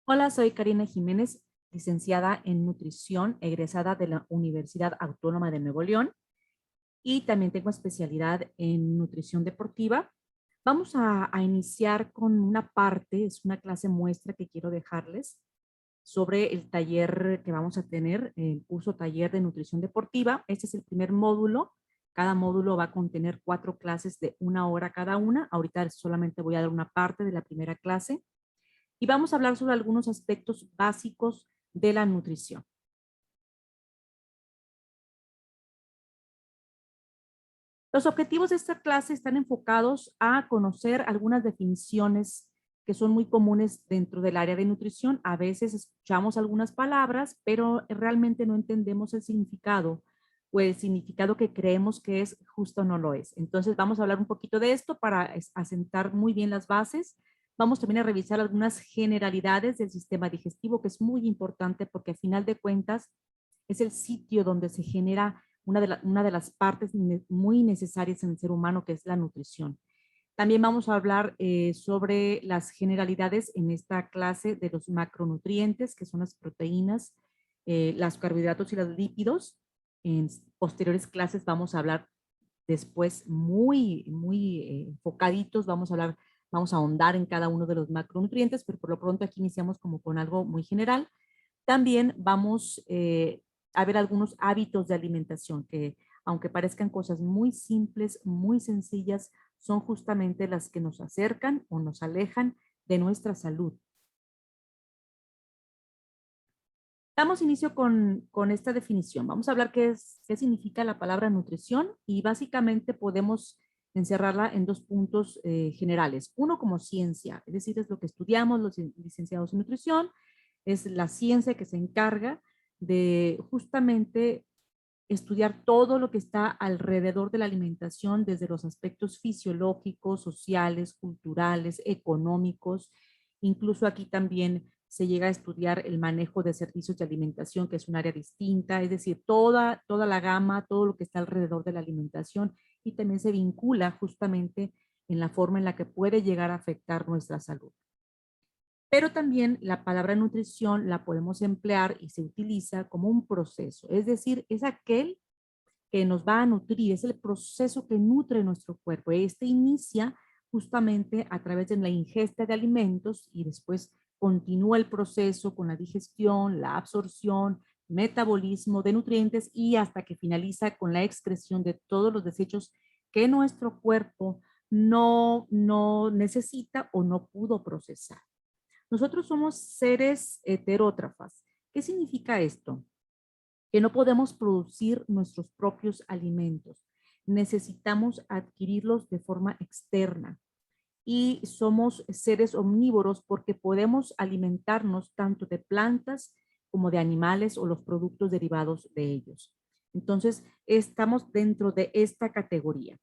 Hola, soy Karina Jiménez, licenciada en nutrición, egresada de la Universidad Autónoma de Nuevo León y también tengo especialidad en nutrición deportiva. Vamos a iniciar con una parte, es una clase muestra que quiero dejarles sobre el taller que vamos a tener, el curso taller de nutrición deportiva. Este es el primer módulo. Cada módulo va a contener 4 clases de 1 hora cada una. Ahorita solamente voy a dar una parte de la primera clase y vamos a hablar sobre algunos aspectos básicos de la nutrición. Los objetivos de esta clase están enfocados a conocer algunas definiciones que son muy comunes dentro del área de nutrición. A veces escuchamos algunas palabras, pero realmente no entendemos el significado o el significado que creemos que es justo no lo es. Entonces vamos a hablar un poquito de esto para asentar muy bien las bases. Vamos también a revisar algunas generalidades del sistema digestivo, que es muy importante porque al final de cuentas es el sitio donde se genera una de las partes muy necesarias en el ser humano, que es la nutrición. También vamos a hablar sobre las generalidades en esta clase de los macronutrientes, que son las proteínas, los carbohidratos y los lípidos. En posteriores clases vamos a hablar después muy enfocaditos, vamos a ahondar en cada uno de los macronutrientes, pero por lo pronto aquí iniciamos como con algo muy general. También vamos a ver algunos hábitos de alimentación que, aunque parezcan cosas muy simples, muy sencillas, son justamente las que nos acercan o nos alejan de nuestra salud. Damos inicio con esta definición. Vamos a hablar qué significa la palabra nutrición y básicamente podemos encerrarla en 2 puntos generales. Uno como ciencia, es decir, es lo que estudiamos los licenciados en nutrición, es la ciencia que se encarga de justamente estudiar todo lo que está alrededor de la alimentación, desde los aspectos fisiológicos, sociales, culturales, económicos. Incluso aquí también se llega a estudiar el manejo de servicios de alimentación, que es un área distinta, es decir, toda la gama, todo lo que está alrededor de la alimentación, y también se vincula justamente en la forma en la que puede llegar a afectar nuestra salud. Pero también la palabra nutrición la podemos emplear y se utiliza como un proceso, es decir, es aquel que nos va a nutrir, es el proceso que nutre nuestro cuerpo. Este inicia justamente a través de la ingesta de alimentos y después continúa el proceso con la digestión, la absorción, metabolismo de nutrientes y hasta que finaliza con la excreción de todos los desechos que nuestro cuerpo no necesita o no pudo procesar. Nosotros somos seres heterótrafas. ¿Qué significa esto? Que no podemos producir nuestros propios alimentos. Necesitamos adquirirlos de forma externa. Y somos seres omnívoros porque podemos alimentarnos tanto de plantas como de animales o los productos derivados de ellos. Entonces, estamos dentro de esta categoría.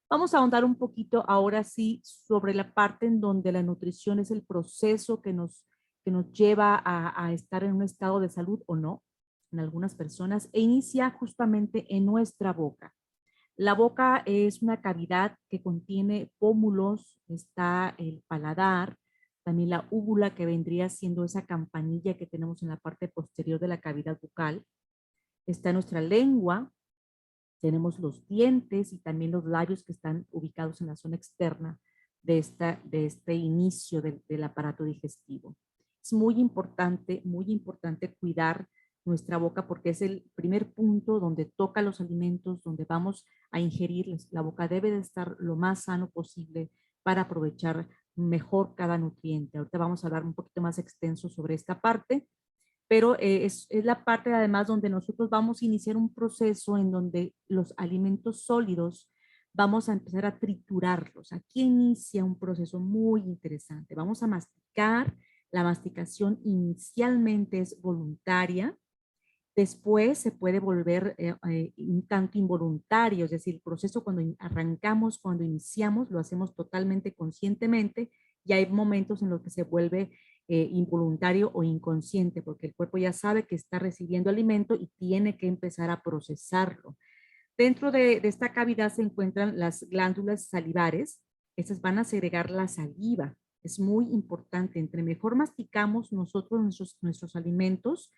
Vamos a ahondar un poquito ahora sí sobre la parte en donde la nutrición es el proceso que nos lleva a estar en un estado de salud o no en algunas personas e inicia justamente en nuestra boca. La boca es una cavidad que contiene pómulos, está el paladar, también la úvula que vendría siendo esa campanilla que tenemos en la parte posterior de la cavidad bucal, está nuestra lengua, tenemos los dientes y también los labios que están ubicados en la zona externa de este inicio del aparato digestivo. Es muy importante cuidar nuestra boca porque es el primer punto donde toca los alimentos, donde vamos a ingerirlos. La boca debe de estar lo más sano posible para aprovechar mejor cada nutriente. Ahorita vamos a hablar un poquito más extenso sobre esta parte, pero es la parte además donde nosotros vamos a iniciar un proceso en donde los alimentos sólidos vamos a empezar a triturarlos. Aquí inicia un proceso muy interesante. Vamos a masticar. La masticación inicialmente es voluntaria, después se puede volver un tanto involuntario, es decir, el proceso cuando arrancamos, cuando iniciamos, lo hacemos totalmente conscientemente y hay momentos en los que se vuelve involuntario o inconsciente, porque el cuerpo ya sabe que está recibiendo alimento y tiene que empezar a procesarlo. Dentro de esta cavidad se encuentran las glándulas salivares, estas van a segregar la saliva. Es muy importante. Entre mejor masticamos nosotros nuestros alimentos,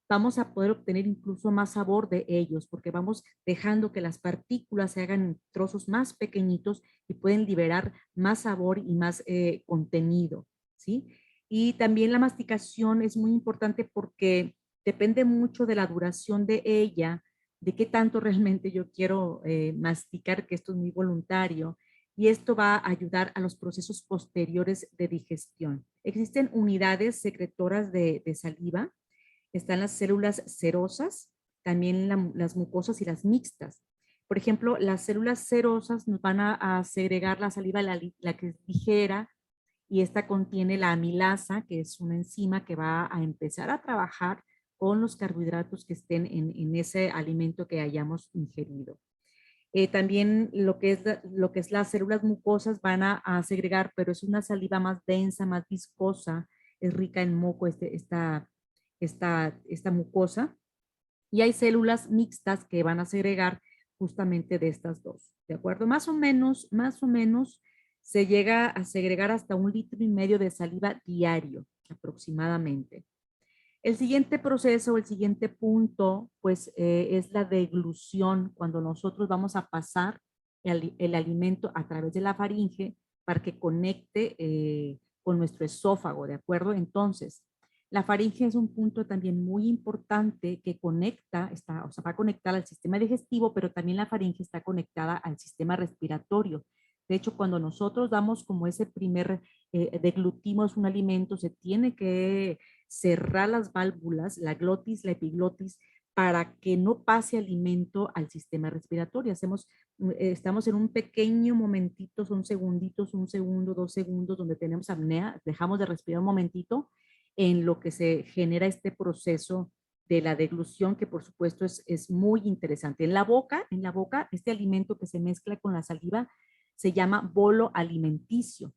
vamos a poder obtener incluso más sabor de ellos, porque vamos dejando que las partículas se hagan en trozos más pequeñitos y pueden liberar más sabor y más contenido, ¿sí? Y también la masticación es muy importante porque depende mucho de la duración de ella, de qué tanto realmente yo quiero masticar, que esto es muy voluntario, y esto va a ayudar a los procesos posteriores de digestión. Existen unidades secretoras de saliva, están las células serosas, también las mucosas y las mixtas. Por ejemplo, las células serosas nos van a segregar la saliva, la que es ligera, y esta contiene la amilasa, que es una enzima que va a empezar a trabajar con los carbohidratos que estén en ese alimento que hayamos ingerido. También lo que es las células mucosas van a segregar, pero es una saliva más densa, más viscosa, es rica en moco esta mucosa. Y hay células mixtas que van a segregar justamente de estas dos, ¿de acuerdo? Más o menos se llega a segregar hasta 1,5 litros de saliva diario, aproximadamente. El siguiente proceso, el siguiente punto, pues es la deglución, cuando nosotros vamos a pasar el alimento a través de la faringe para que conecte con nuestro esófago, ¿de acuerdo? Entonces, la faringe es un punto también muy importante que conecta, o sea, va a conectar al sistema digestivo, pero también la faringe está conectada al sistema respiratorio. De hecho, cuando nosotros damos como ese primer, deglutimos un alimento, se tiene que cerrar las válvulas, la glotis, la epiglotis, para que no pase alimento al sistema respiratorio. Estamos en un pequeño momentito, son segunditos, 1 segundo, 2 segundos, donde tenemos apnea, dejamos de respirar un momentito en lo que se genera este proceso de la deglución, que por supuesto es muy interesante. En la boca, este alimento que se mezcla con la saliva se llama bolo alimenticio.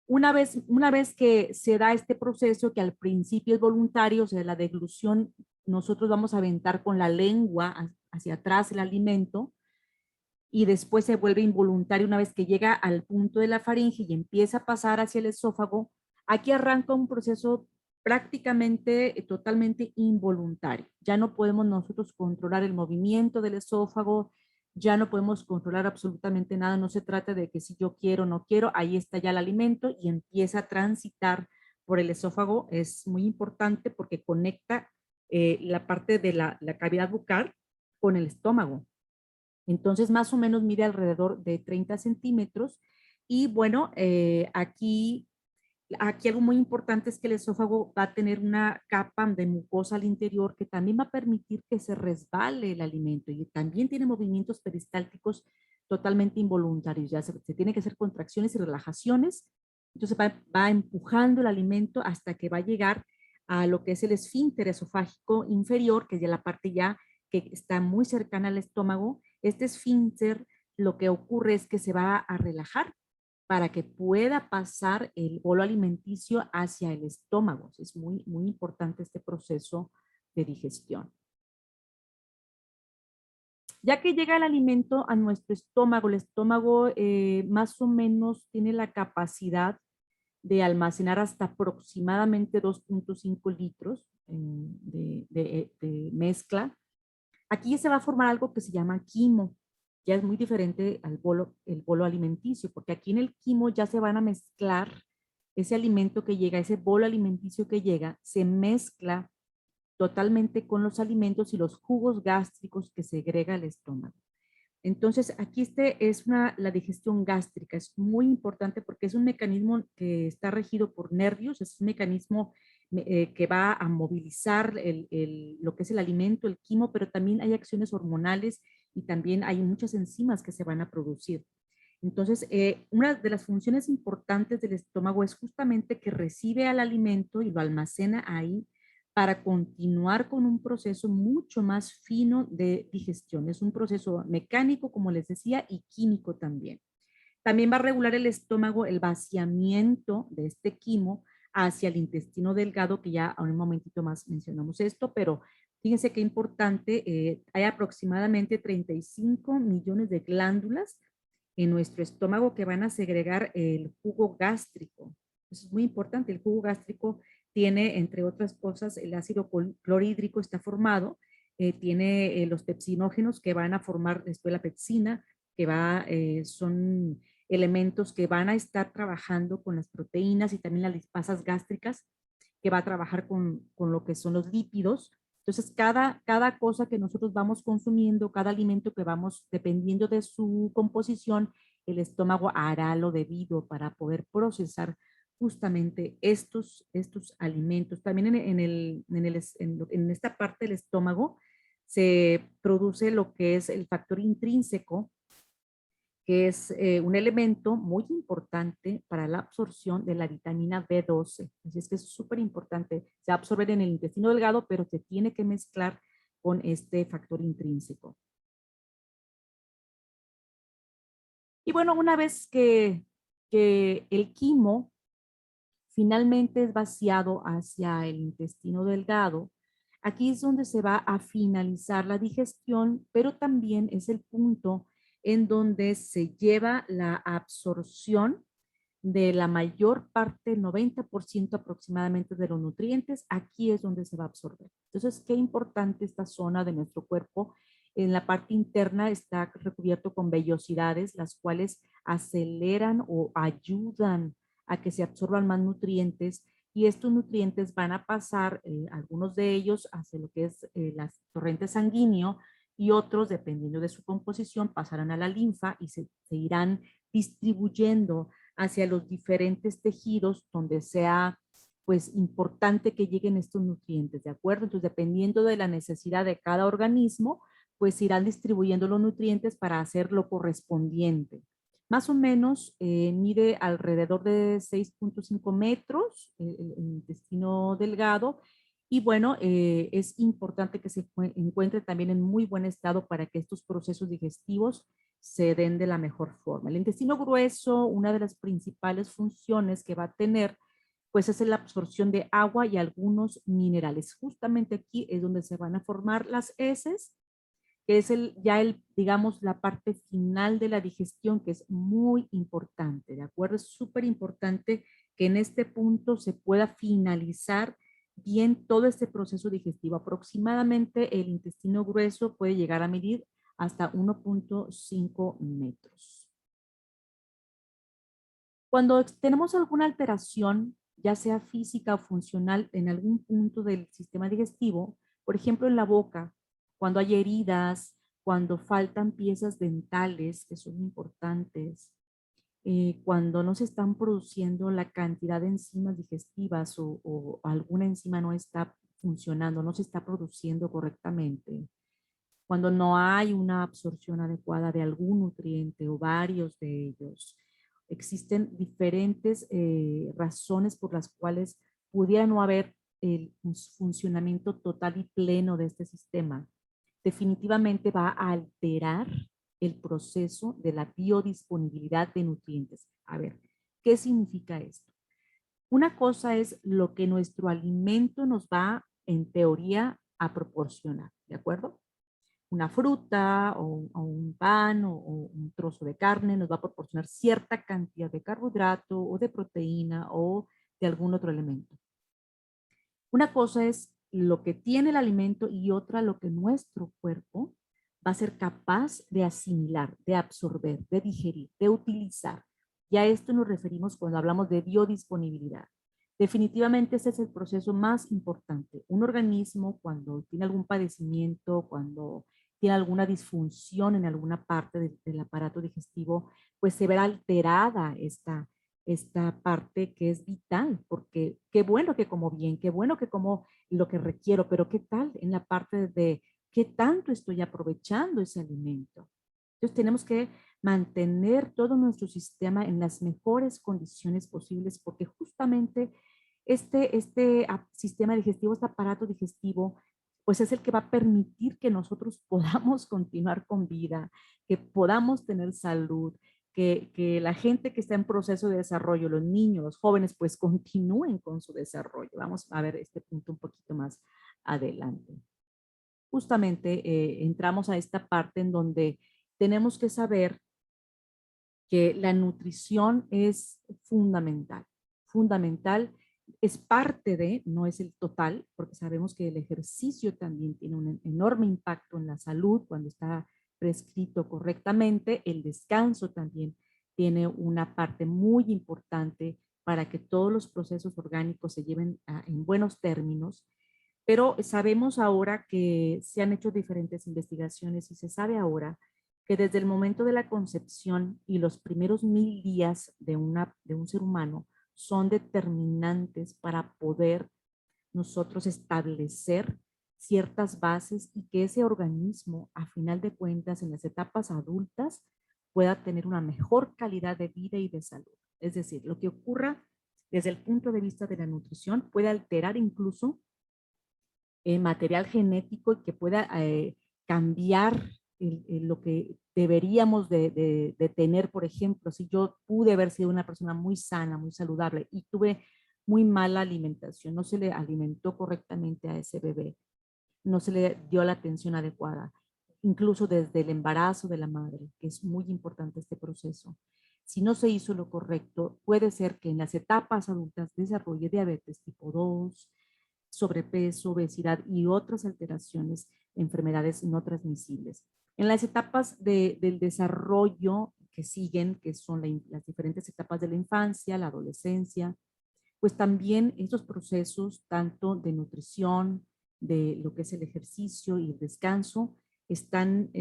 Una vez que se da este proceso, que al principio es voluntario, o sea, la deglución, nosotros vamos a aventar con la lengua hacia atrás el alimento y después se vuelve involuntario una vez que llega al punto de la faringe y empieza a pasar hacia el esófago. Aquí arranca un proceso prácticamente totalmente involuntario. Ya no podemos nosotros controlar el movimiento del esófago, ya no podemos controlar absolutamente nada, no se trata de que si yo quiero o no quiero, ahí está ya el alimento y empieza a transitar por el esófago. Es muy importante porque conecta la parte de la cavidad bucal con el estómago. Entonces, más o menos mide alrededor de 30 centímetros. Y bueno, aquí algo muy importante es que el esófago va a tener una capa de mucosa al interior que también va a permitir que se resbale el alimento y también tiene movimientos peristálticos totalmente involuntarios. Ya se tiene que hacer contracciones y relajaciones. Entonces va empujando el alimento hasta que va a llegar a lo que es el esfínter esofágico inferior, que es ya la parte ya que está muy cercana al estómago. Este esfínter, lo que ocurre es que se va a relajar para que pueda pasar el bolo alimenticio hacia el estómago. Es muy, muy importante este proceso de digestión. Ya que llega el alimento a nuestro estómago, el estómago más o menos tiene la capacidad de almacenar hasta aproximadamente 2,5 litros de mezcla. Aquí se va a formar algo que se llama quimo. Ya es muy diferente el bolo alimenticio, porque aquí en el quimo ya se van a mezclar ese alimento que llega, ese bolo alimenticio que llega, se mezcla totalmente con los alimentos y los jugos gástricos que segrega el estómago. Entonces, aquí la digestión gástrica, es muy importante porque es un mecanismo que está regido por nervios, es un mecanismo que va a movilizar lo que es el alimento, el quimo, pero también hay acciones hormonales y también hay muchas enzimas que se van a producir. Entonces, una de las funciones importantes del estómago es justamente que recibe al alimento y lo almacena ahí para continuar con un proceso mucho más fino de digestión. Es un proceso mecánico, como les decía, y químico también. También va a regular el estómago el vaciamiento de este quimo hacia el intestino delgado, que ya a un momentito más mencionamos esto, pero fíjense qué importante, hay aproximadamente 35 millones de glándulas en nuestro estómago que van a segregar el jugo gástrico. Eso es muy importante. El jugo gástrico tiene, entre otras cosas, el ácido clorhídrico está formado, tiene los pepsinógenos que van a formar después la pepsina, que son elementos que van a estar trabajando con las proteínas y también las lipasas gástricas, que va a trabajar con lo que son los lípidos. Entonces, cada cosa que nosotros vamos consumiendo, cada alimento que vamos, dependiendo de su composición, el estómago hará lo debido para poder procesar justamente estos alimentos. También en esta parte del estómago se produce lo que es el factor intrínseco, que es un elemento muy importante para la absorción de la vitamina B12. Así es que es súper importante. Se absorbe en el intestino delgado, pero se tiene que mezclar con este factor intrínseco. Y bueno, una vez que el quimo finalmente es vaciado hacia el intestino delgado, aquí es donde se va a finalizar la digestión, pero también es el punto en donde se lleva la absorción de la mayor parte, el 90% aproximadamente de los nutrientes. Aquí es donde se va a absorber. Entonces, qué importante esta zona de nuestro cuerpo. En la parte interna está recubierto con vellosidades, las cuales aceleran o ayudan a que se absorban más nutrientes, y estos nutrientes van a pasar, algunos de ellos hacia lo que es la torrente sanguíneo, y otros, dependiendo de su composición, pasarán a la linfa y se irán distribuyendo hacia los diferentes tejidos donde sea pues importante que lleguen estos nutrientes, ¿de acuerdo? Entonces, dependiendo de la necesidad de cada organismo, pues irán distribuyendo los nutrientes para hacer lo correspondiente. Más o menos mide alrededor de 6.5 metros el intestino delgado, y bueno, es importante que se encuentre también en muy buen estado para que estos procesos digestivos se den de la mejor forma. El intestino grueso, una de las principales funciones que va a tener, pues es la absorción de agua y algunos minerales. Justamente aquí es donde se van a formar las heces, que es digamos, la parte final de la digestión, que es muy importante, ¿de acuerdo? Es súper importante que en este punto se pueda finalizar bien todo este proceso digestivo. Aproximadamente el intestino grueso puede llegar a medir hasta 1.5 metros. Cuando tenemos alguna alteración, ya sea física o funcional, en algún punto del sistema digestivo, por ejemplo en la boca, cuando hay heridas, cuando faltan piezas dentales que son importantes, cuando no se están produciendo la cantidad de enzimas digestivas, o alguna enzima no está funcionando, no se está produciendo correctamente, cuando no hay una absorción adecuada de algún nutriente o varios de ellos. Existen diferentes razones por las cuales pudiera no haber el funcionamiento total y pleno de este sistema. Definitivamente va a alterar el proceso de la biodisponibilidad de nutrientes. A ver, ¿qué significa esto? Una cosa es lo que nuestro alimento nos va, en teoría, a proporcionar, ¿de acuerdo? Una fruta o un pan o un trozo de carne nos va a proporcionar cierta cantidad de carbohidrato o de proteína o de algún otro elemento. Una cosa es lo que tiene el alimento y otra lo que nuestro cuerpo va a ser capaz de asimilar, de absorber, de digerir, de utilizar. Y a esto nos referimos cuando hablamos de biodisponibilidad. Definitivamente ese es el proceso más importante. Un organismo, cuando tiene algún padecimiento, cuando tiene alguna disfunción en alguna parte del aparato digestivo, pues se verá alterada esta parte que es vital, porque qué bueno que como bien, qué bueno que como lo que requiero, pero qué tal en la parte de qué tanto estoy aprovechando ese alimento. Entonces tenemos que mantener todo nuestro sistema en las mejores condiciones posibles, porque justamente sistema digestivo, este aparato digestivo, pues es el que va a permitir que nosotros podamos continuar con vida, que podamos tener salud, que la gente que está en proceso de desarrollo, los niños, los jóvenes, pues continúen con su desarrollo. Vamos a ver este punto un poquito más adelante. Justamente entramos a esta parte en donde tenemos que saber que la nutrición es fundamental, fundamental, es parte de, no es el total, porque sabemos que el ejercicio también tiene un enorme impacto en la salud cuando está prescrito correctamente, el descanso también tiene una parte muy importante para que todos los procesos orgánicos se lleven en buenos términos, pero sabemos ahora que se han hecho diferentes investigaciones y se sabe ahora que desde el momento de la concepción y los primeros 1000 días de un ser humano son determinantes para poder nosotros establecer ciertas bases y que ese organismo, a final de cuentas, en las etapas adultas, pueda tener una mejor calidad de vida y de salud. Es decir, lo que ocurra desde el punto de vista de la nutrición puede alterar incluso material genético y que pueda cambiar lo que deberíamos de tener. Por ejemplo, si yo pude haber sido una persona muy sana, muy saludable y tuve muy mala alimentación, no se le alimentó correctamente a ese bebé, no se le dio la atención adecuada, incluso desde el embarazo de la madre, que es muy importante este proceso. Si no se hizo lo correcto, puede ser que en las etapas adultas desarrolle diabetes tipo 2, sobrepeso, obesidad y otras alteraciones, enfermedades no transmisibles. En las etapas del desarrollo que siguen, que son las diferentes etapas de la infancia, la adolescencia, pues también estos procesos, tanto de nutrición, de lo que es el ejercicio y el descanso, están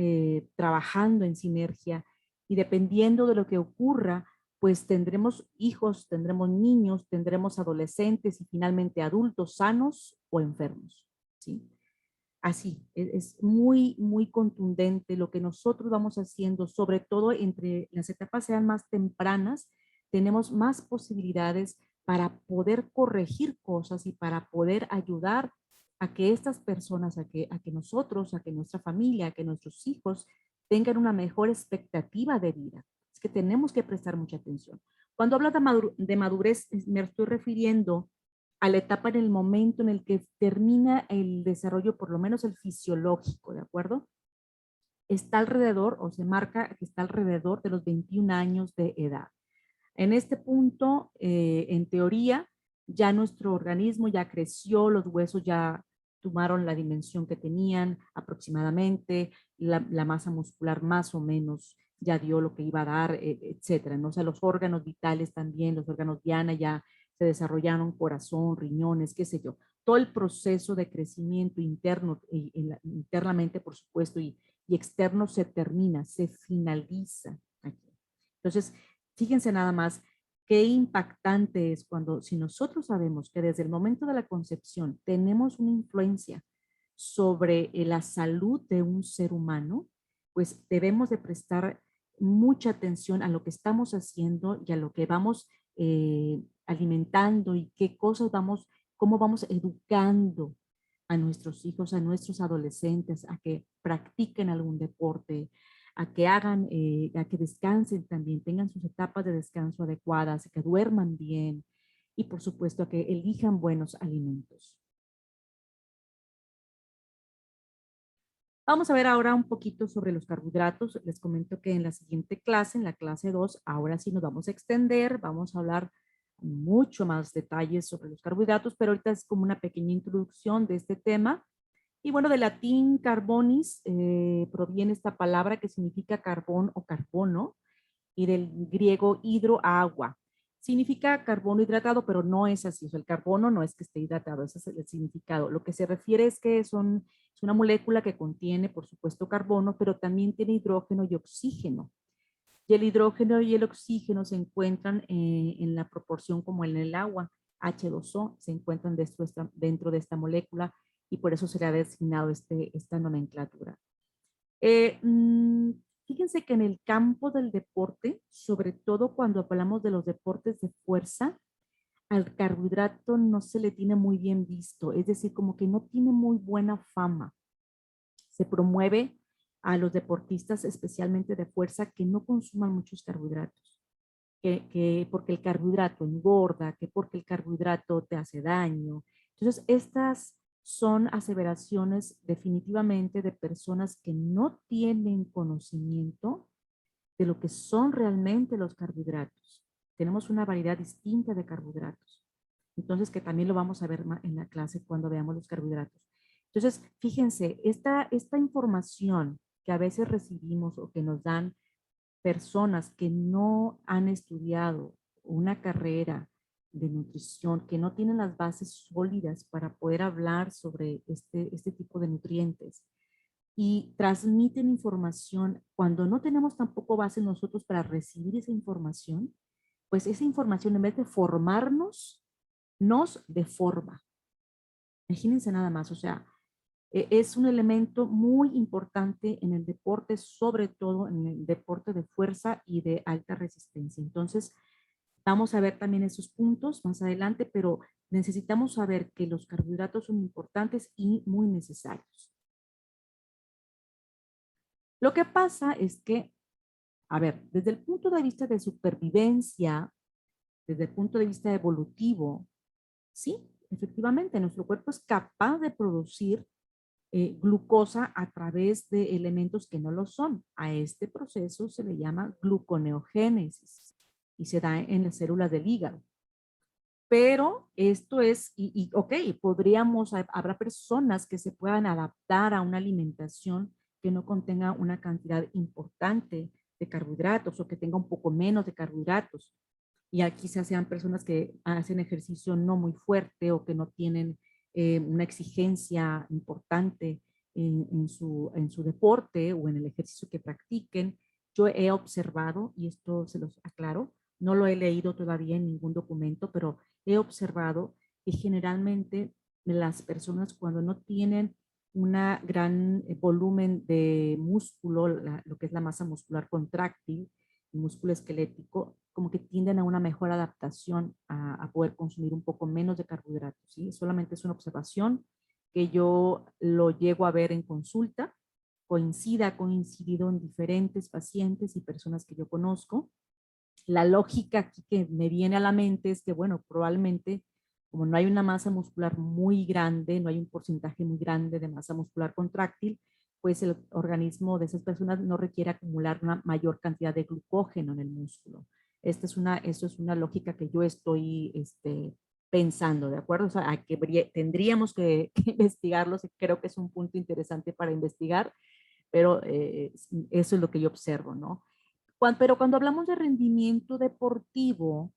trabajando en sinergia y dependiendo de lo que ocurra, pues tendremos hijos, tendremos niños, tendremos adolescentes y finalmente adultos sanos o enfermos, ¿sí? Así, es muy, muy contundente lo que nosotros vamos haciendo, sobre todo entre las etapas sean más tempranas, tenemos más posibilidades para poder corregir cosas y para poder ayudar a que estas personas, a que nosotros, a que nuestra familia, a que nuestros hijos tengan una mejor expectativa de vida. Es que tenemos que prestar mucha atención. Cuando hablo de madurez, me estoy refiriendo a la etapa en el momento en el que termina el desarrollo, por lo menos el fisiológico, ¿de acuerdo? Está alrededor, o se marca que está alrededor de los 21 años de edad. En este punto, en teoría, ya nuestro organismo ya creció, los huesos ya tomaron la dimensión que tenían aproximadamente, la masa muscular más o menos ya dio lo que iba a dar, etcétera, ¿no? O sea, los órganos vitales también, los órganos diana ya se desarrollaron, corazón, riñones, qué sé yo. Todo el proceso de crecimiento interno, internamente, por supuesto, y externo se termina, se finaliza aquí. Entonces, fíjense nada más qué impactante es cuando, si nosotros sabemos que desde el momento de la concepción tenemos una influencia sobre la salud de un ser humano, pues debemos de prestar mucha atención a lo que estamos haciendo y a lo que vamos alimentando y qué cosas vamos, cómo vamos educando a nuestros hijos, a nuestros adolescentes, a que practiquen algún deporte, a que hagan, a que descansen también, tengan sus etapas de descanso adecuadas, a que duerman bien y por supuesto a que elijan buenos alimentos. Vamos a ver ahora un poquito sobre los carbohidratos. Les comento que en la siguiente clase, en la clase 2, ahora sí nos vamos a extender, vamos a hablar mucho más detalles sobre los carbohidratos, pero ahorita es como una pequeña introducción de este tema. Y bueno, del latín carbonis proviene esta palabra que significa carbón o carbono, y del griego hidro, agua. Significa carbono hidratado, pero no es así. O sea, el carbono no es que esté hidratado, ese es el significado. Lo que se refiere es que es una molécula que contiene, por supuesto, carbono, pero también tiene hidrógeno y oxígeno. Y el hidrógeno y el oxígeno se encuentran en la proporción como en el agua. H2O se encuentran dentro de esta molécula y por eso se le ha designado esta nomenclatura. Eh, mm, Fíjense que en el campo del deporte, sobre todo cuando hablamos de los deportes de fuerza, al carbohidrato no se le tiene muy bien visto, es decir, como que no tiene muy buena fama. Se promueve a los deportistas, especialmente de fuerza, que no consuman muchos carbohidratos, que porque el carbohidrato engorda, que porque el carbohidrato te hace daño. Entonces, estas son aseveraciones definitivamente de personas que no tienen conocimiento de lo que son realmente los carbohidratos. Tenemos una variedad distinta de carbohidratos. Entonces, que también lo vamos a ver en la clase cuando veamos los carbohidratos. Entonces, fíjense, esta información que a veces recibimos o que nos dan personas que no han estudiado una carrera de nutrición, que no tienen las bases sólidas para poder hablar sobre este tipo de nutrientes y transmiten información cuando no tenemos tampoco base nosotros para recibir esa información, pues esa información en vez de formarnos, nos deforma. Imagínense nada más, o sea, es un elemento muy importante en el deporte, sobre todo en el deporte de fuerza y de alta resistencia. Entonces, vamos a ver también esos puntos más adelante, pero necesitamos saber que los carbohidratos son importantes y muy necesarios. Lo que pasa es que, a ver, desde el punto de vista de supervivencia, desde el punto de vista evolutivo, sí, efectivamente, nuestro cuerpo es capaz de producir glucosa a través de elementos que no lo son. A este proceso se le llama gluconeogénesis y se da en las células del hígado. Pero esto es, ok, habrá personas que se puedan adaptar a una alimentación que no contenga una cantidad importante de carbohidratos o que tenga un poco menos de carbohidratos. Y aquí quizás sean personas que hacen ejercicio no muy fuerte o que no tienen una exigencia importante en su deporte o en el ejercicio que practiquen. Yo he observado, y esto se los aclaro, no lo he leído todavía en ningún documento, pero he observado que generalmente las personas cuando no tienen un gran volumen de músculo, lo que es la masa muscular contráctil, el músculo esquelético, como que tienden a una mejor adaptación a poder consumir un poco menos de carbohidratos, ¿sí? Solamente es una observación que yo lo llego a ver en consulta, ha coincidido en diferentes pacientes y personas que yo conozco. La lógica aquí que me viene a la mente es que, bueno, probablemente como no hay una masa muscular muy grande, no hay un porcentaje muy grande de masa muscular contráctil, pues el organismo de esas personas no requiere acumular una mayor cantidad de glucógeno en el músculo. Esto es una lógica que yo estoy pensando, ¿de acuerdo? O sea, tendríamos que investigarlo, creo que es un punto interesante para investigar, pero eso es lo que yo observo, ¿no? Pero cuando hablamos de rendimiento deportivo,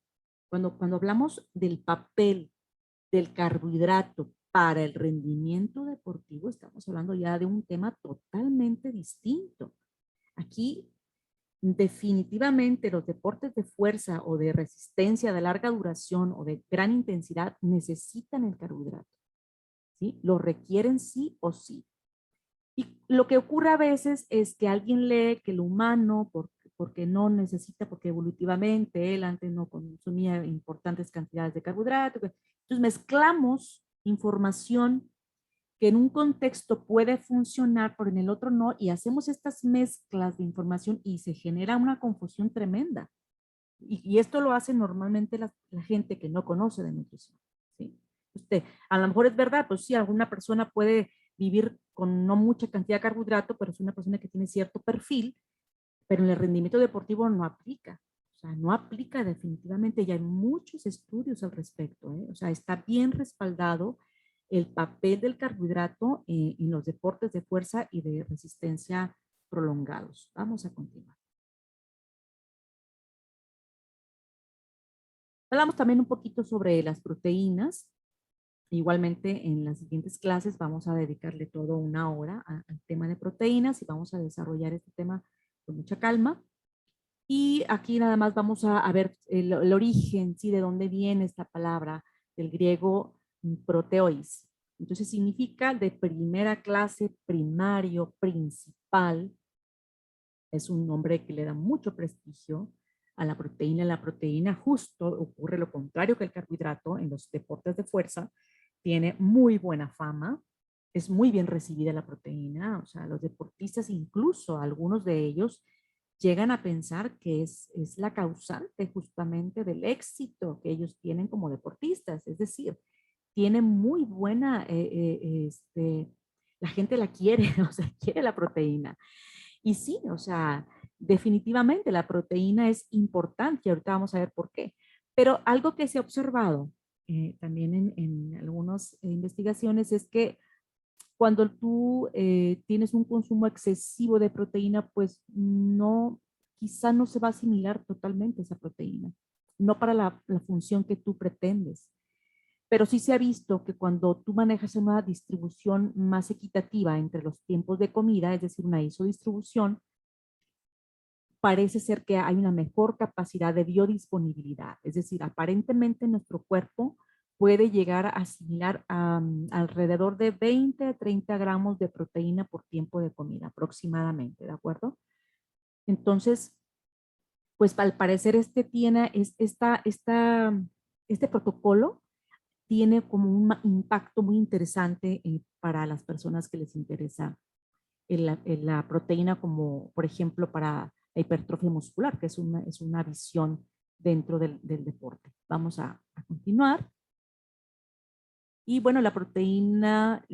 cuando hablamos del papel del carbohidrato para el rendimiento deportivo, estamos hablando ya de un tema totalmente distinto. Aquí, definitivamente, los deportes de fuerza o de resistencia de larga duración o de gran intensidad necesitan el carbohidrato, ¿sí? Lo requieren sí o sí. Y lo que ocurre a veces es que alguien lee que el humano, porque no necesita, porque evolutivamente él antes no consumía importantes cantidades de carbohidratos, entonces mezclamos información que en un contexto puede funcionar, pero en el otro no, y hacemos estas mezclas de información y se genera una confusión tremenda. Y esto lo hace normalmente la gente que no conoce de nutrición, ¿sí? A lo mejor es verdad, pues sí, alguna persona puede vivir con no mucha cantidad de carbohidrato, pero es una persona que tiene cierto perfil, pero en el rendimiento deportivo no aplica. O sea, no aplica definitivamente. Y hay muchos estudios al respecto, ¿eh? O sea, está bien respaldado el papel del carbohidrato en los deportes de fuerza y de resistencia prolongados. Vamos a continuar. Hablamos también un poquito sobre las proteínas. Igualmente, en las siguientes clases vamos a dedicarle todo una hora al tema de proteínas y vamos a desarrollar este tema con mucha calma. Y aquí nada más vamos a ver el origen, ¿sí? De dónde viene esta palabra, del griego proteois. Entonces significa de primera clase, primario, principal. Es un nombre que le da mucho prestigio a la proteína. En la proteína justo ocurre lo contrario que el carbohidrato en los deportes de fuerza. Tiene muy buena fama, es muy bien recibida la proteína, o sea, los deportistas, incluso algunos de ellos, llegan a pensar que es la causante justamente del éxito que ellos tienen como deportistas, es decir, tiene muy buena, la gente la quiere, o sea, quiere la proteína. Y sí, o sea, definitivamente la proteína es importante y ahorita vamos a ver por qué. Pero algo que se ha observado también en algunas investigaciones es que cuando tú tienes un consumo excesivo de proteína, pues no, quizá no se va a asimilar totalmente esa proteína, no para la función que tú pretendes. Pero sí se ha visto que cuando tú manejas una distribución más equitativa entre los tiempos de comida, es decir, una isodistribución, parece ser que hay una mejor capacidad de biodisponibilidad. Es decir, aparentemente nuestro cuerpo puede llegar a asimilar alrededor de 20 a 30 gramos de proteína por tiempo de comida aproximadamente, ¿de acuerdo? Entonces, pues al parecer este protocolo tiene como un impacto muy interesante para las personas que les interesa la proteína como, por ejemplo, para la hipertrofia muscular, que es una visión dentro del deporte. Vamos a continuar. Y bueno, la proteína,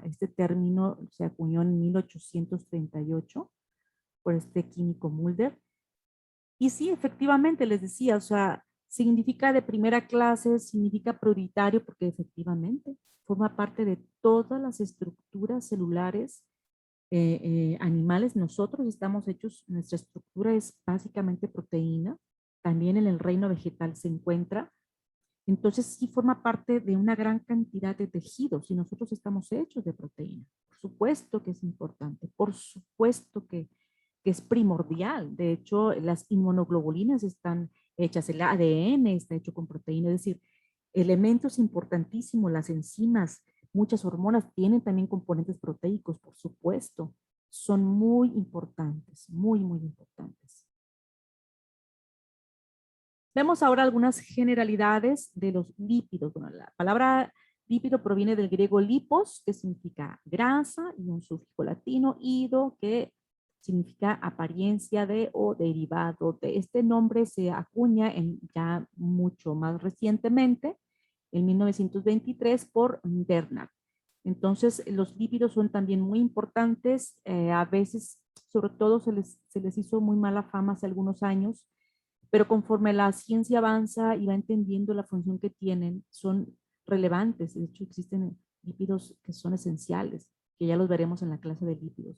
este término se acuñó en 1838 por este químico Mulder. Y sí, efectivamente, les decía, o sea, significa de primera clase, significa prioritario, porque efectivamente forma parte de todas las estructuras celulares animales. Nosotros estamos hechos, nuestra estructura es básicamente proteína, también en el reino vegetal se encuentra. Entonces sí forma parte de una gran cantidad de tejidos y nosotros estamos hechos de proteína. Por supuesto que es importante, por supuesto que es primordial. De hecho, las inmunoglobulinas están hechas, el ADN está hecho con proteína, es decir, elementos importantísimos, las enzimas, muchas hormonas tienen también componentes proteicos, por supuesto. Son muy importantes, muy, muy importantes. Vemos ahora algunas generalidades de los lípidos. Bueno, la palabra lípido proviene del griego lipos, que significa grasa, y un sufijo latino, ido, que significa apariencia de o derivado de. Este nombre se acuña ya mucho más recientemente, en 1923, por Bernard. Entonces, los lípidos son también muy importantes. A veces, sobre todo, se les hizo muy mala fama hace algunos años, pero conforme la ciencia avanza y va entendiendo la función que tienen, son relevantes. De hecho, existen lípidos que son esenciales, que ya los veremos en la clase de lípidos,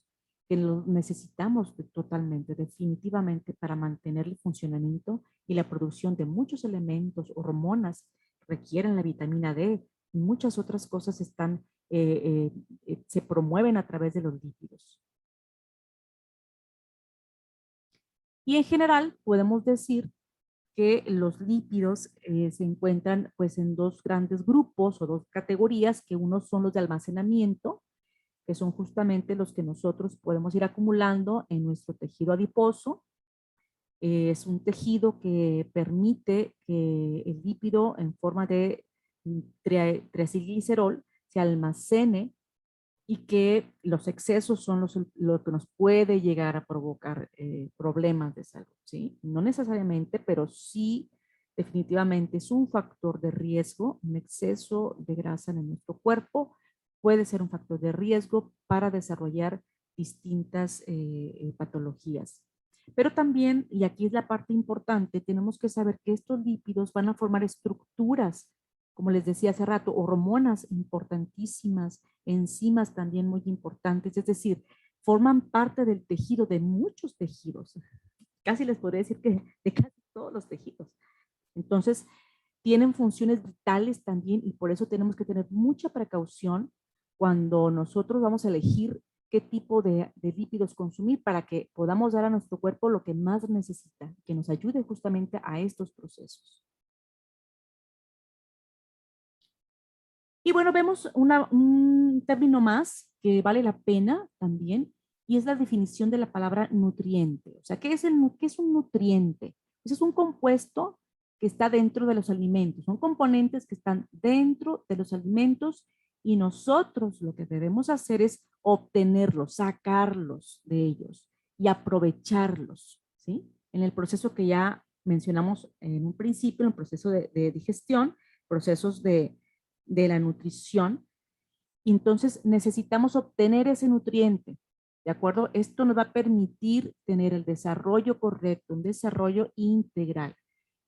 que los necesitamos totalmente, definitivamente, para mantener el funcionamiento y la producción de muchos elementos, hormonas, requieren la vitamina D y muchas otras cosas se promueven a través de los lípidos. Y en general podemos decir que los lípidos se encuentran pues en dos grandes grupos o dos categorías, que unos son los de almacenamiento, que son justamente los que nosotros podemos ir acumulando en nuestro tejido adiposo. Es un tejido que permite que el lípido en forma de triacilglicerol se almacene y que los excesos son lo que nos puede llegar a provocar problemas de salud, ¿sí? No necesariamente, pero sí definitivamente es un factor de riesgo. Un exceso de grasa en nuestro cuerpo puede ser un factor de riesgo para desarrollar distintas patologías. Pero también, y aquí es la parte importante, tenemos que saber que estos lípidos van a formar estructuras, como les decía hace rato, hormonas importantísimas, enzimas también muy importantes, es decir, forman parte del tejido, de muchos tejidos. Casi les podría decir que de casi todos los tejidos. Entonces, tienen funciones vitales también y por eso tenemos que tener mucha precaución cuando nosotros vamos a elegir qué tipo de lípidos consumir para que podamos dar a nuestro cuerpo lo que más necesita, que nos ayude justamente a estos procesos. Y bueno, vemos un término más que vale la pena también, y es la definición de la palabra nutriente. O sea, ¿qué es un nutriente? Pues es un compuesto que está dentro de los alimentos, son componentes que están dentro de los alimentos y nosotros lo que debemos hacer es obtenerlos, sacarlos de ellos y aprovecharlos, ¿sí? En el proceso que ya mencionamos en un principio, en el proceso de digestión, procesos de la nutrición. Entonces necesitamos obtener ese nutriente. ¿de acuerdo? Esto nos va a permitir tener el desarrollo correcto, un desarrollo integral.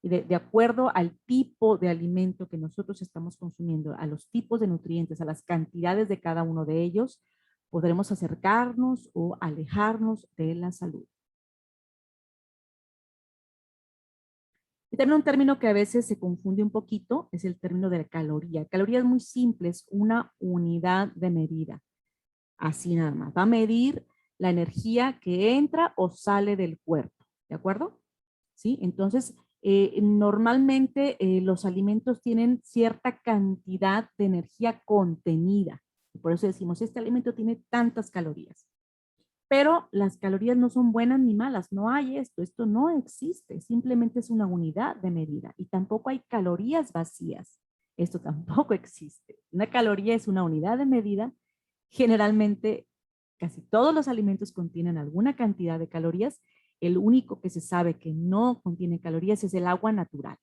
Y de acuerdo al tipo de alimento que nosotros estamos consumiendo, a los tipos de nutrientes, a las cantidades de cada uno de ellos, podremos acercarnos o alejarnos de la salud. Y también un término que a veces se confunde un poquito es el término de la caloría. Caloría es muy simple, es una unidad de medida. Así nada más. Va a medir la energía que entra o sale del cuerpo. ¿De acuerdo? ¿Sí? Entonces, normalmente los alimentos tienen cierta cantidad de energía contenida. Y por eso decimos, este alimento tiene tantas calorías. Pero las calorías no son buenas ni malas, no hay esto no existe, simplemente es una unidad de medida y tampoco hay calorías vacías, esto tampoco existe. Una caloría es una unidad de medida, generalmente casi todos los alimentos contienen alguna cantidad de calorías, el único que se sabe que no contiene calorías es el agua natural,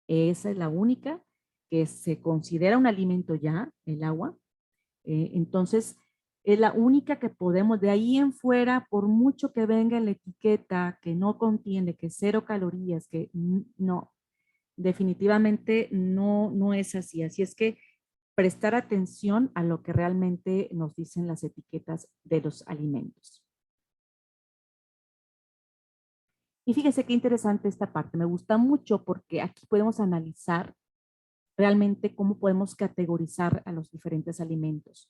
esa es la única que se considera un alimento ya, el agua, entonces, es la única que podemos, de ahí en fuera, por mucho que venga en la etiqueta, que no contiene, que 0 calorías, que no, definitivamente no es así. Así es que prestar atención a lo que realmente nos dicen las etiquetas de los alimentos. Y fíjese qué interesante esta parte, me gusta mucho porque aquí podemos analizar realmente cómo podemos categorizar a los diferentes alimentos.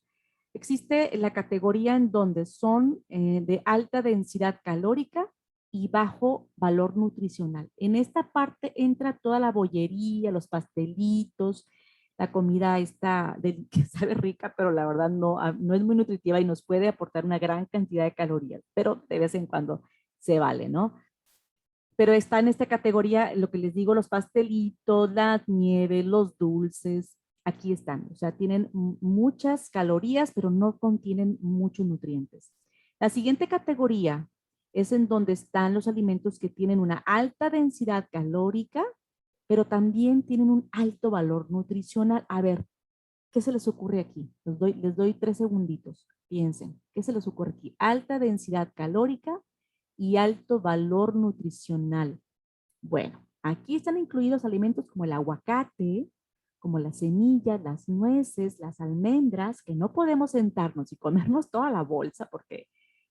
Existe la categoría en donde son de alta densidad calórica y bajo valor nutricional. En esta parte entra toda la bollería, los pastelitos, la comida esta que sabe rica, pero la verdad no es muy nutritiva y nos puede aportar una gran cantidad de calorías, pero de vez en cuando se vale, ¿no? Pero está en esta categoría, lo que les digo, los pastelitos, las nieves, los dulces, aquí están. O sea, tienen muchas calorías, pero no contienen muchos nutrientes. La siguiente categoría es en donde están los alimentos que tienen una alta densidad calórica, pero también tienen un alto valor nutricional. A ver, ¿qué se les ocurre aquí? Les doy 3 segunditos. Piensen, ¿qué se les ocurre aquí? Alta densidad calórica y alto valor nutricional. Bueno, aquí están incluidos alimentos como el aguacate, como las semillas, las nueces, las almendras, que no podemos sentarnos y comernos toda la bolsa porque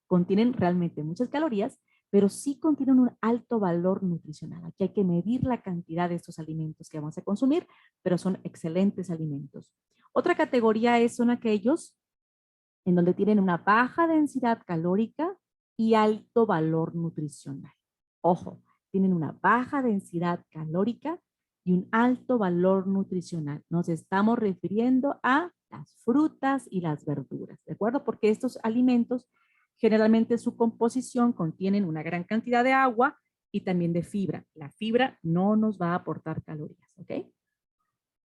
contienen realmente muchas calorías, pero sí contienen un alto valor nutricional. Aquí hay que medir la cantidad de estos alimentos que vamos a consumir, pero son excelentes alimentos. Otra categoría son aquellos en donde tienen una baja densidad calórica y alto valor nutricional. Ojo, tienen una baja densidad calórica y un alto valor nutricional. Nos estamos refiriendo a las frutas y las verduras, ¿de acuerdo? Porque estos alimentos, generalmente su composición contienen una gran cantidad de agua y también de fibra. La fibra no nos va a aportar calorías, ¿ok?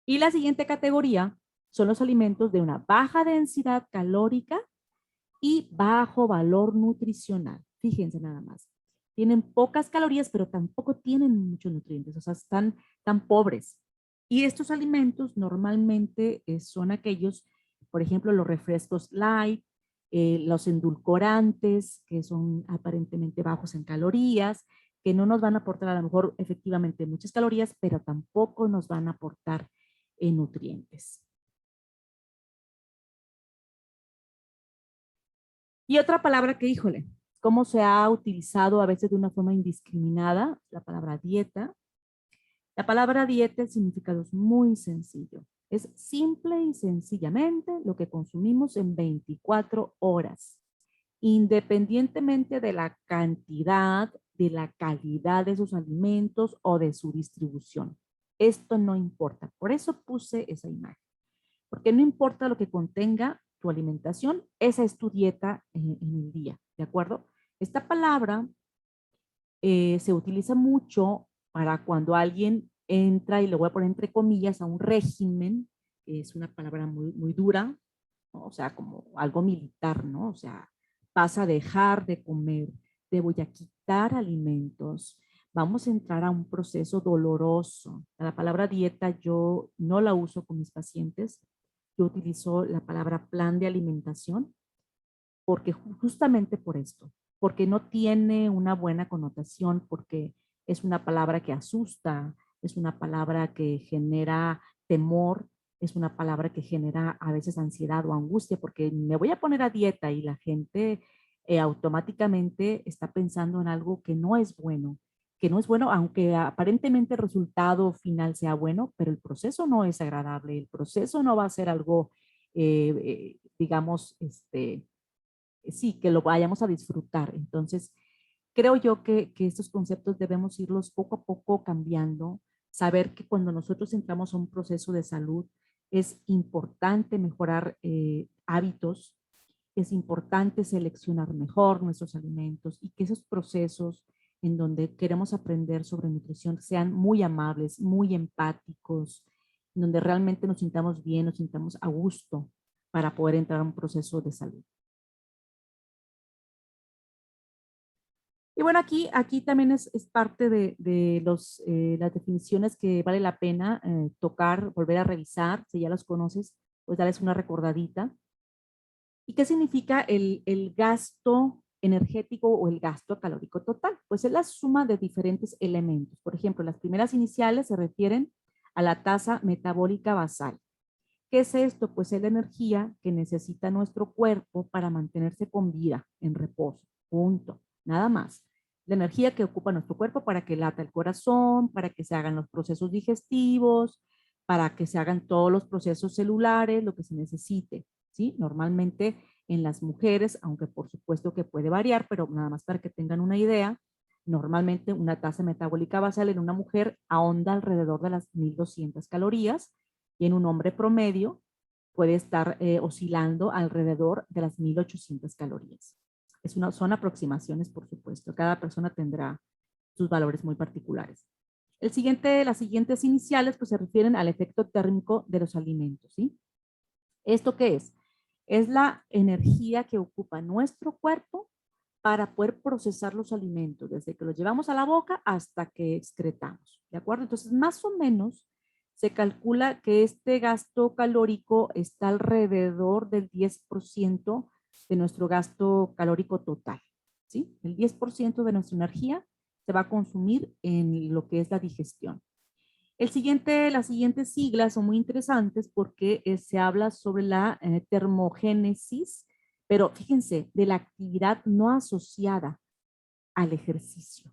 Y la siguiente categoría son los alimentos de una baja densidad calórica y bajo valor nutricional. Fíjense nada más. Tienen pocas calorías, pero tampoco tienen muchos nutrientes, o sea, están tan pobres. Y estos alimentos normalmente son aquellos, por ejemplo, los refrescos light, los endulcorantes, que son aparentemente bajos en calorías, que no nos van a aportar a lo mejor efectivamente muchas calorías, pero tampoco nos van a aportar nutrientes. Y otra palabra que, híjole, cómo se ha utilizado a veces de una forma indiscriminada, la palabra dieta. La palabra dieta, el significado es muy sencillo. Es simple y sencillamente lo que consumimos en 24 horas, independientemente de la cantidad, de la calidad de sus alimentos o de su distribución. Esto no importa. Por eso puse esa imagen. Porque no importa lo que contenga tu alimentación, esa es tu dieta en el día, ¿de acuerdo? Esta palabra se utiliza mucho para cuando alguien entra, y lo voy a poner entre comillas, a un régimen, que es una palabra muy dura, ¿no? O sea, como algo militar, ¿no? O sea, vas a dejar de comer, te voy a quitar alimentos, vamos a entrar a un proceso doloroso. La palabra dieta yo no la uso con mis pacientes, yo utilizo la palabra plan de alimentación, porque justamente por esto, porque no tiene una buena connotación, porque es una palabra que asusta, es una palabra que genera temor, es una palabra que genera a veces ansiedad o angustia, porque me voy a poner a dieta y la gente automáticamente está pensando en algo que no es bueno, aunque aparentemente el resultado final sea bueno, pero el proceso no es agradable, el proceso no va a ser algo, digamos, sí, que lo vayamos a disfrutar. Entonces, creo yo que estos conceptos debemos irlos poco a poco cambiando, saber que cuando nosotros entramos a un proceso de salud es importante mejorar hábitos, es importante seleccionar mejor nuestros alimentos y que esos procesos en donde queremos aprender sobre nutrición sean muy amables, muy empáticos, en donde realmente nos sintamos bien, nos sintamos a gusto para poder entrar a un proceso de salud. Y bueno, aquí también es parte de las definiciones que vale la pena tocar, volver a revisar, si ya las conoces, pues darles una recordadita. ¿Y qué significa el gasto energético o el gasto calórico total? Pues es la suma de diferentes elementos. Por ejemplo, las primeras iniciales se refieren a la tasa metabólica basal. ¿Qué es esto? Pues es la energía que necesita nuestro cuerpo para mantenerse con vida, en reposo. Punto. Nada más. La energía que ocupa nuestro cuerpo para que lata el corazón, para que se hagan los procesos digestivos, para que se hagan todos los procesos celulares, lo que se necesite. ¿Sí? Normalmente en las mujeres, aunque por supuesto que puede variar, pero nada más para que tengan una idea, normalmente una tasa metabólica basal en una mujer ahonda alrededor de las 1200 calorías y en un hombre promedio puede estar oscilando alrededor de las 1800 calorías. Son aproximaciones, por supuesto. Cada persona tendrá sus valores muy particulares. Las siguientes iniciales pues, se refieren al efecto térmico de los alimentos. ¿Sí? ¿Esto qué es? Es la energía que ocupa nuestro cuerpo para poder procesar los alimentos, desde que los llevamos a la boca hasta que excretamos. ¿De acuerdo? Entonces, más o menos se calcula que este gasto calórico está alrededor del 10% de nuestro gasto calórico total. ¿Sí? El 10% de nuestra energía se va a consumir en lo que es la digestión. Las siguientes siglas son muy interesantes porque se habla sobre la termogénesis, pero fíjense, de la actividad no asociada al ejercicio.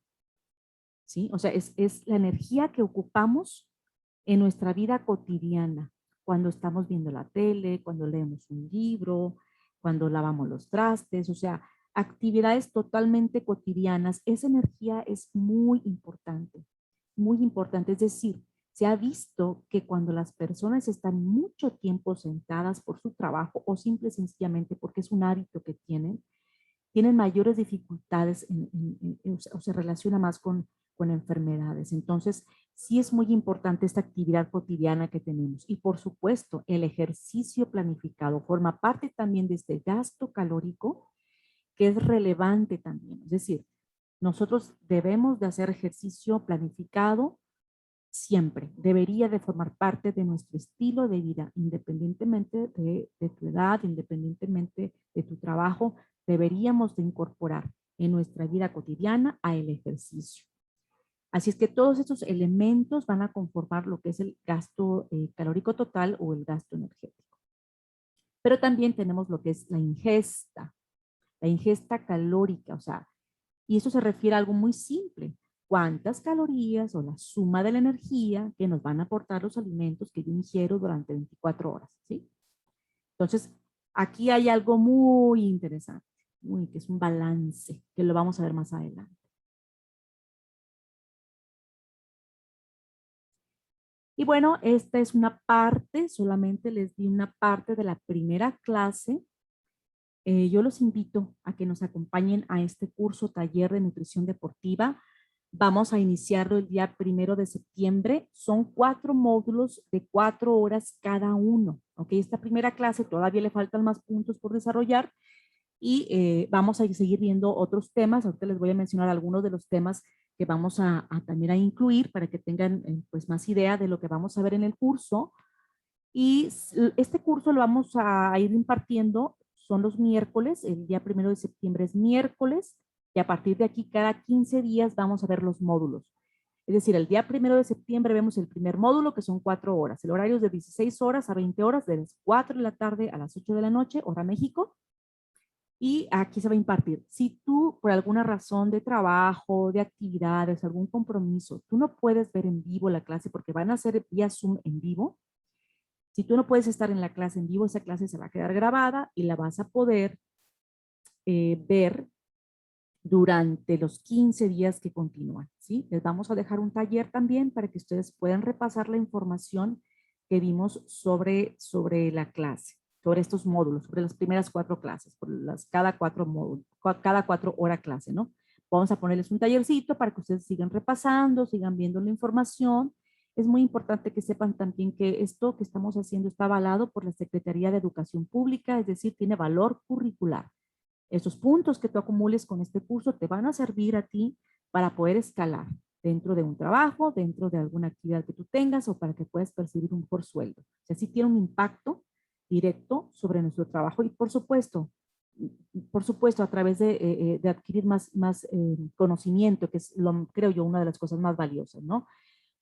¿Sí? O sea, es la energía que ocupamos en nuestra vida cotidiana, cuando estamos viendo la tele, cuando leemos un libro, cuando lavamos los trastes, o sea, actividades totalmente cotidianas. Esa energía es muy importante, muy importante. Es decir, se ha visto que cuando las personas están mucho tiempo sentadas por su trabajo o simple y sencillamente porque es un hábito que tienen mayores dificultades o se relaciona más con enfermedades. Entonces, sí es muy importante esta actividad cotidiana que tenemos. Y por supuesto, el ejercicio planificado forma parte también de este gasto calórico que es relevante también. Es decir, nosotros debemos de hacer ejercicio planificado siempre. Debería de formar parte de nuestro estilo de vida, independientemente de tu edad, independientemente de tu trabajo, deberíamos de incorporar en nuestra vida cotidiana a el ejercicio. Así es que todos estos elementos van a conformar lo que es el gasto calórico total o el gasto energético. Pero también tenemos lo que es la ingesta calórica, o sea, y eso se refiere a algo muy simple. ¿Cuántas calorías o la suma de la energía que nos van a aportar los alimentos que yo ingiero durante 24 horas? ¿Sí? Entonces, aquí hay algo muy interesante, que es un balance, que lo vamos a ver más adelante. Y bueno, esta es una parte, solamente les di una parte de la primera clase. Yo los invito a que nos acompañen a este curso taller de nutrición deportiva. Vamos a iniciarlo el día 1 de septiembre. Son 4 módulos de 4 horas cada uno. ¿Ok? Esta primera clase todavía le faltan más puntos por desarrollar y vamos a seguir viendo otros temas. Ahorita les voy a mencionar algunos de los temas que vamos a también a incluir para que tengan pues más idea de lo que vamos a ver en el curso. Y este curso lo vamos a ir impartiendo son los miércoles, el día 1 de septiembre es miércoles, y a partir de aquí cada 15 días vamos a ver los módulos. Es decir, el día 1 de septiembre vemos el primer módulo, que son 4 horas. El horario es de 16 horas a 20 horas, de las 4 de la tarde a las 8 de la noche, hora México. Y aquí se va a impartir. Si tú, por alguna razón de trabajo, de actividades, algún compromiso, tú no puedes ver en vivo la clase porque van a ser vía Zoom en vivo. Si tú no puedes estar en la clase en vivo, esa clase se va a quedar grabada y la vas a poder ver durante los 15 días que continúan, ¿sí? Les vamos a dejar un taller también para que ustedes puedan repasar la información que vimos sobre la clase, sobre estos módulos, sobre las primeras 4 clases, por cada 4 módulos, cada 4 horas clase, ¿no? Vamos a ponerles un tallercito para que ustedes sigan repasando, sigan viendo la información. Es muy importante que sepan también que esto que estamos haciendo está avalado por la Secretaría de Educación Pública, es decir, tiene valor curricular. Esos puntos que tú acumules con este curso te van a servir a ti para poder escalar dentro de un trabajo, dentro de alguna actividad que tú tengas o para que puedas percibir un mejor sueldo. O sea, sí tiene un impacto directo sobre nuestro trabajo y por supuesto a través de adquirir más conocimiento, que es, creo yo, una de las cosas más valiosas, ¿no?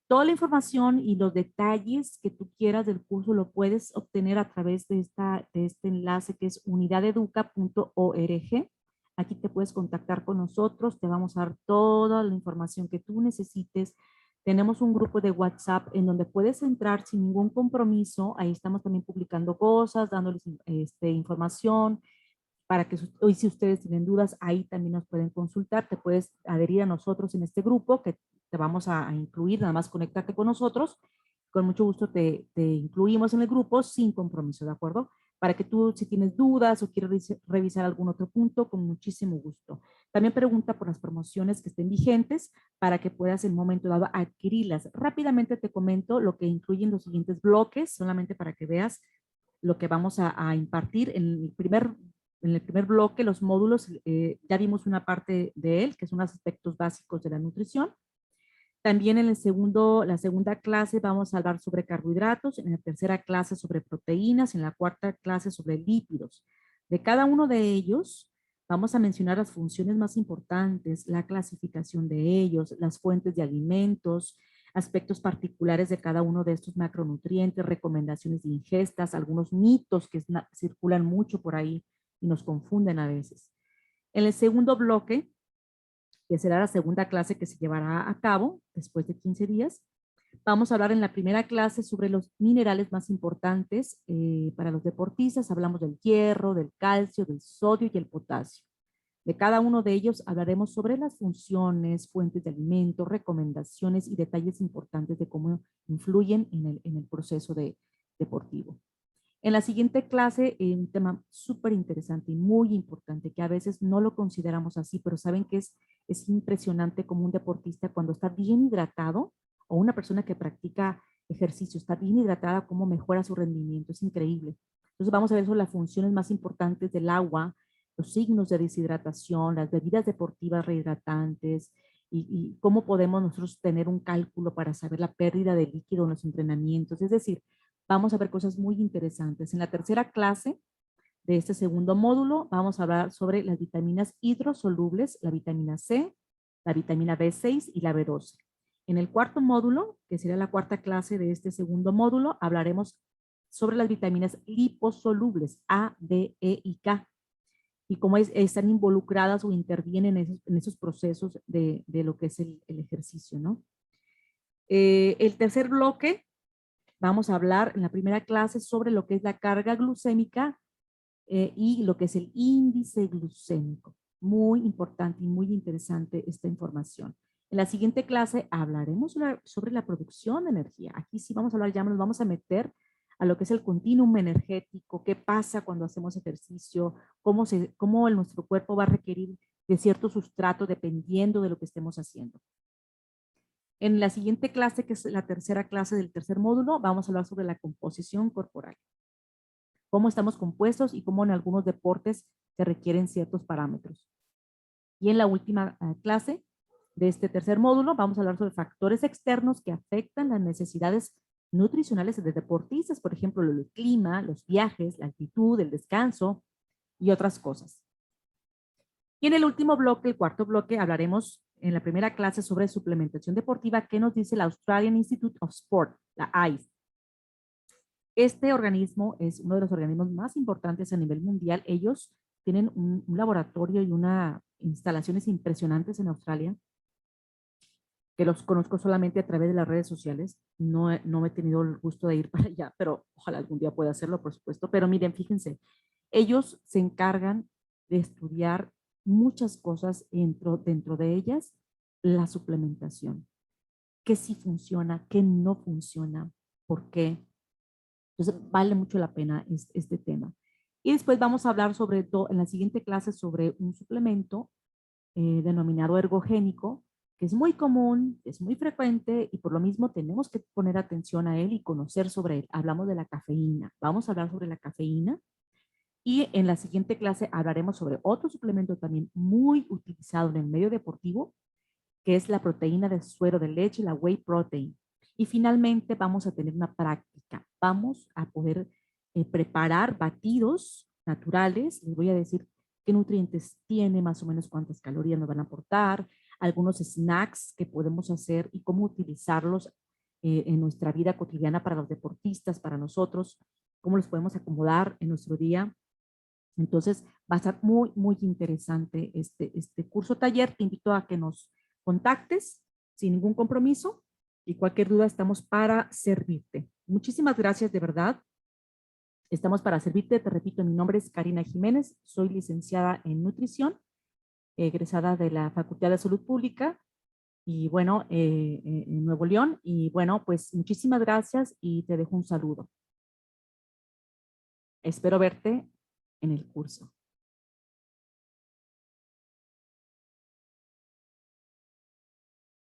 Toda la información y los detalles que tú quieras del curso lo puedes obtener a través de este enlace que es unidadeduca.org. Aquí te puedes contactar con nosotros, te vamos a dar toda la información que tú necesites. Tenemos un grupo de WhatsApp en donde puedes entrar sin ningún compromiso. Ahí estamos también publicando cosas, dándoles información para que, hoy si ustedes tienen dudas, ahí también nos pueden consultar, te puedes adherir a nosotros en este grupo que te vamos a incluir, nada más conectarte con nosotros, con mucho gusto te incluimos en el grupo sin compromiso, ¿de acuerdo? Para que tú, si tienes dudas o quieres revisar algún otro punto, con muchísimo gusto. También pregunta por las promociones que estén vigentes para que puedas en un momento dado adquirirlas. Rápidamente te comento lo que incluyen los siguientes bloques, solamente para que veas lo que vamos a impartir. En el primer bloque, los módulos, ya vimos una parte de él, que son los aspectos básicos de la nutrición. También en la segunda clase vamos a hablar sobre carbohidratos, en la tercera clase sobre proteínas, en la cuarta clase sobre lípidos. De cada uno de ellos vamos a mencionar las funciones más importantes, la clasificación de ellos, las fuentes de alimentos, aspectos particulares de cada uno de estos macronutrientes, recomendaciones de ingestas, algunos mitos que circulan mucho por ahí y nos confunden a veces. En el segundo bloque, que será la segunda clase que se llevará a cabo después de 15 días, vamos a hablar en la primera clase sobre los minerales más importantes para los deportistas. Hablamos del hierro, del calcio, del sodio y el potasio. De cada uno de ellos hablaremos sobre las funciones, fuentes de alimentos, recomendaciones y detalles importantes de cómo influyen en el proceso deportivo. En la siguiente clase, un tema súper interesante y muy importante, que a veces no lo consideramos así, pero saben que es impresionante como un deportista cuando está bien hidratado o una persona que practica ejercicio está bien hidratada, cómo mejora su rendimiento, es increíble. Entonces vamos a ver sobre las funciones más importantes del agua, los signos de deshidratación, las bebidas deportivas rehidratantes y cómo podemos nosotros tener un cálculo para saber la pérdida de líquido en los entrenamientos. Es decir, vamos a ver cosas muy interesantes. En la tercera clase de este segundo módulo vamos a hablar sobre las vitaminas hidrosolubles, la vitamina C, la vitamina B6 y la B12. En el cuarto módulo, que será la cuarta clase de este segundo módulo, hablaremos sobre las vitaminas liposolubles A, D, E y K y cómo están involucradas o intervienen en esos procesos de lo que es el ejercicio, ¿no? El tercer bloque, vamos a hablar en la primera clase sobre lo que es la carga glucémica y lo que es el índice glucémico. Muy importante y muy interesante esta información. En la siguiente clase hablaremos sobre la producción de energía. Aquí sí vamos a hablar, ya nos vamos a meter a lo que es el continuum energético, qué pasa cuando hacemos ejercicio, cómo nuestro cuerpo va a requerir de cierto sustrato dependiendo de lo que estemos haciendo. En la siguiente clase, que es la tercera clase del tercer módulo, vamos a hablar sobre la composición corporal. Cómo estamos compuestos y cómo en algunos deportes se requieren ciertos parámetros. Y en la última clase de este tercer módulo, vamos a hablar sobre factores externos que afectan las necesidades nutricionales de deportistas, por ejemplo, el clima, los viajes, la altitud, el descanso, y otras cosas. Y en el último bloque, el cuarto bloque, hablaremos en la primera clase sobre suplementación deportiva. ¿Qué nos dice la Australian Institute of Sport, la AIS? Este organismo es uno de los organismos más importantes a nivel mundial. Ellos tienen un laboratorio y unas instalaciones impresionantes en Australia, que los conozco solamente a través de las redes sociales. No he tenido el gusto de ir para allá, pero ojalá algún día pueda hacerlo, por supuesto. Pero miren, fíjense, ellos se encargan de estudiar muchas cosas dentro de ellas, la suplementación. ¿Qué sí funciona? ¿Qué no funciona? ¿Por qué? Entonces, vale mucho la pena este tema. Y después vamos a hablar en la siguiente clase sobre un suplemento denominado ergogénico, que es muy común, es muy frecuente y por lo mismo tenemos que poner atención a él y conocer sobre él. Hablamos de la cafeína. Vamos a hablar sobre la cafeína y en la siguiente clase hablaremos sobre otro suplemento también muy utilizado en el medio deportivo, que es la proteína de suero de leche, la whey protein. Y finalmente vamos a tener una práctica. Vamos a poder preparar batidos naturales. Les voy a decir qué nutrientes tiene, más o menos cuántas calorías nos van a aportar, algunos snacks que podemos hacer y cómo utilizarlos en nuestra vida cotidiana para los deportistas, para nosotros, cómo los podemos acomodar en nuestro día. Entonces, va a estar muy, muy interesante este curso taller. Te invito a que nos contactes sin ningún compromiso y cualquier duda estamos para servirte. Muchísimas gracias, de verdad. Estamos para servirte. Te repito, mi nombre es Karina Jiménez. Soy licenciada en nutrición, egresada de la Facultad de Salud Pública y bueno, en Nuevo León. Y bueno, pues muchísimas gracias y te dejo un saludo. Espero verte en el curso.